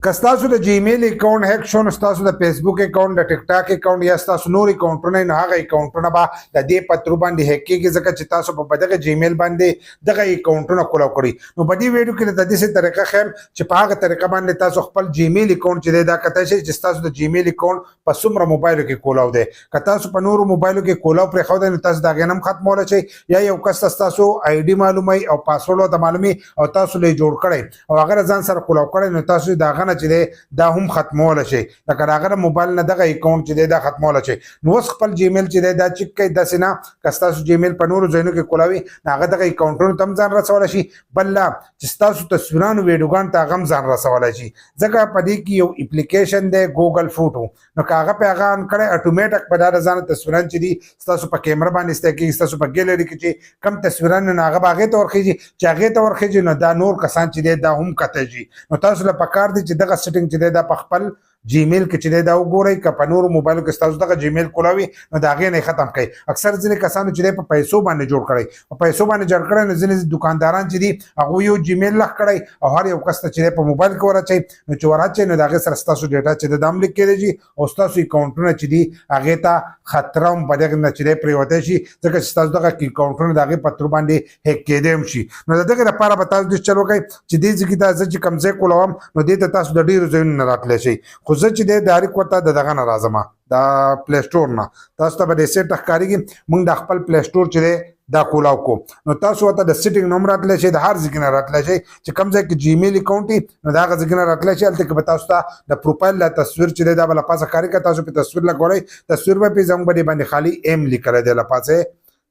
که ستاسو د جیمیل اکاؤنٹ هیک شو نو ستاسو د فیسبوک اکاؤنٹ د ټیک ټاک اکاؤنٹ یا ستاسو نور اکاؤنټونه نو هغه اکاؤنټونه به د دې په ترو باندې هیک کیږي ځکه چې تاسو په دغه جیمیل باندې دغه اکاؤنټونه کولاو کړی نو په دې ویډیو کې د دې طریقه خیم چې په هغه طریقه باندې تاسو خپل جیمیل اکاؤنٹ چې دا کته شي چې تاسو د جیمیل اکاؤنٹ په څومره موبایلو کې کولاو دی که تاسو په نورو موبایلو کې کولاو پرې خو نو تاسو دا غنم ختمول شي یا یو کس تاسو آی ډي معلومي او پاسورډ ته معلومي او تاسو له جوړ کړئ او هغه ځان سره کولاو کړئ نو تاسو دا غنه چې دا هم ختمول شي لکه هغه موبایل نه دغه اکاؤنٹ چې دا ختمول شي نو اوس خپل جیمیل چې دا چک کوي د سینا کستاسو جیمیل په نورو ځایونو کې کولاوي هغه دغه اکاؤنټونو تم ځان رسول شي بل لا چې تاسو تصویرانو ویډیوګان ته غم ځان رسول شي ځکه په دې کې یو اپلیکیشن دی ګوګل فوټو نو هغه په هغه ان کړه اتوماتیک په دا ځان تصویران چې دي تاسو په کیمرا باندې استه کې تاسو په ګیلری کې چې کم تصویرانو نه هغه باغې ته ورخیږي چې هغه ته ورخیږي نو دا نور کسان چې دا هم کتهږي نو تاسو له پکار دي چې دغه سیټینګ چې دا په خپل جیمیل کې چې دا وګورئ که په نورو موبایلو کې تاسو دغه جیمیل کولاوي نو دا غي نه ختم کړئ اکثر ځینې کسانو چې په پیسو باندې جوړ کړي په پیسو باندې جوړ کړي نو ځینې دکانداران چې دي هغه یو جیمیل لغ کړي او هر یو کس چې په موبایل کې ورچي نو چې ورچي نو دا غي سره تاسو ډیټا چې د دام لیک کېږي او تاسو اکاؤنټونه چې دي هغه ته خطرہ په دغه نه چې پریوته شي ځکه چې تاسو دغه اکاؤنټونه دغه پتر باندې هک کېدم شي نو دغه لپاره به تاسو د چلو کوي چې دې ځکه تاسو چې کمزې کولم نو دې تاسو د ډیرو ځایونو راتلی شي خو زه چې د ورته دغه نه راځم دا پلی سٹور نه تاسو ته به د سیټ ښکارېږي موږ د خپل پلی سٹور چې دی دا کولاو کو نو تاسو ورته د سیټینګ نوم راتلی شي د هر ځای نه راتلی شي چې کوم ځای کې جیمیل اکاؤنٹ نو د هغه ځای نه راتلی شي هلته کې به تاسو ته د پروفایل لا تصویر چې دی دا به له پاسه ښکاري که تاسو په تصویر لګوئ تصویر به پې زموږ باندې خالي ایم لیکلی دی له پاسه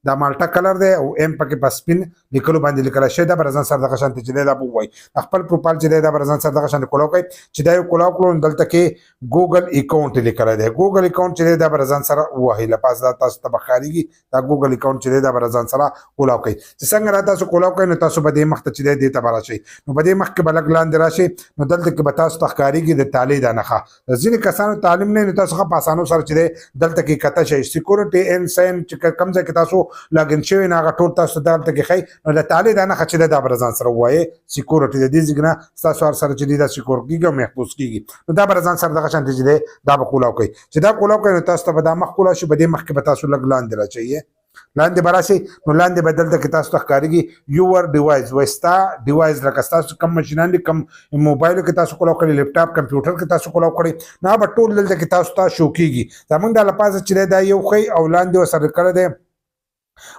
دا مالټا کلر دی او ایم پکې په سپین لیکلو باندې لیکل شوی دا برزان سره دغه شانتي چې دا بووي خپل پروفایل چې دا برزان سره دغه شانتي کولاو کوي چې دا یو کولاو کړو دلته کې ګوګل اکاؤنٹ لیکل دی ګوګل اکاؤنٹ چې دا برزان سره وایي لپاس دا تاسو ته بخاريږي دا ګوګل اکاؤنٹ چې دا برزان سره کولاو کوي چې څنګه را تاسو کولاو کوي نو تاسو به د مخ ته چې دې ته براشي نو به د مخ کې بلګ لاندې راشي نو دلته کې به تاسو ته ښکاريږي د تعلیم دا نخا ځینې کسانو تعلیم نه تاسو په اسانو سره چې دلته کې کته شي سکیورټي ان ساين چې کوم ځای کې تاسو لاګین شوی نه هغه ټول تاسو دلته کې خی نو د تعلیم دا نخا چې دا برزان سره وایي سکیورټي د دې ځګنه تاسو سره چې دا سکیورټي کیږي محفوظ کیږي نو دا برزان سره دغه شانتي چې دا به کولاو کوي چې دا کولاو کوي نو تاسو ته به دا مخ کولا شي به د مخ کې به تاسو لګ لاندې راچي لاندې براشي نو لاندې بدل ته کې تاسو ته ښکارېږي یور ډیوایس وستا ډیوایس لکه تاسو کم ماشینان دي کم موبایلو کې تاسو کولاو کړئ لیپټاپ کمپیوټر کې تاسو کولاو کړئ نو به ټول دلته کې تاسو ته شو کیږي زمونږ د لپاره چې دا یو خی او لاندې وسره کړی دی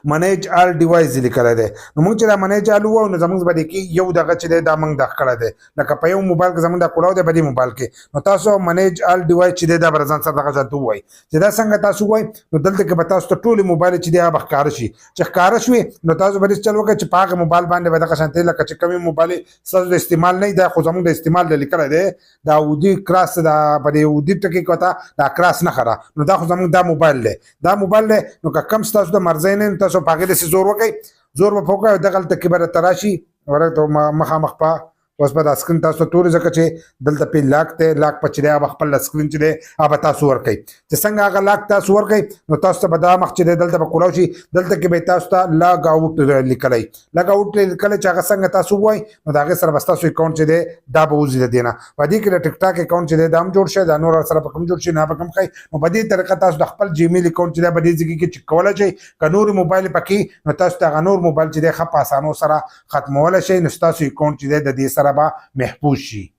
منیج آل ډیوایس لیکل دی نو موږ چې دا منیج آل وو نو زموږ به کې یو دغه چې دا موږ د کړه دی لکه په یو موبایل کې زموږ د کولاو دی په دې موبایل کې نو تاسو منیج آل ډیوایس چې دا برزان سره دغه ځاتو وای چې دا څنګه تاسو وای نو دلته کې به تاسو ته ټول موبایل چې دی هغه ښکار شي چې ښکار شوي نو تاسو به چل وکړئ چې په هغه موبایل باندې به دغه شانتي لکه چې کومې موبایل ستاسو د استعمال نه دا خو زموږ د استعمال د لیکل دی دا اودي کراس دا په دې اودي ټکي کوته دا کراس نه خره نو دا خو زموږ دا موبایل دی دا موبایل دی نو که کم تاسو د مرزي نه تاسو په هغې داسې زور وکړئ زور به پوکړئ دغلته کې به راته راشي ورته مخامخ په اوس به دا سکرین تاسو ته تورې ځکه چې دلته پې لاک دی لاک په چې دی هغه خپل سکرین چې دی هغه تاسو ورکوئ چې څنګه هغه لاک تاسو ورکوئ نو تاسو ته به دا مخ چې دی دلته به کولاو شي دلته کې به تاسو ته لاګ آوټ لیکلی لاګ آوټ لیکلی چې هغه څنګه تاسو ووایئ نو د هغې سره به ستاسو اکاؤنټ چې دی دا به وځي د دې نه په دې کې د ټیک ټاک اکاؤنټ چې دی دا هم جوړ شي دا نور سره به کوم جوړ شي نه به کوم ښایي نو په دې طریقه تاسو د خپل جیمیل اکاؤنټ چې دی په دې ځای کې چک کولی شئ که نور موبایل پکې نو تاسو ته هغه نور موبایل چې دی ښه په اسانو سره ختمولی شئ نو ستاسو اکاؤنټ چې دی د دې سره به محفوظ شي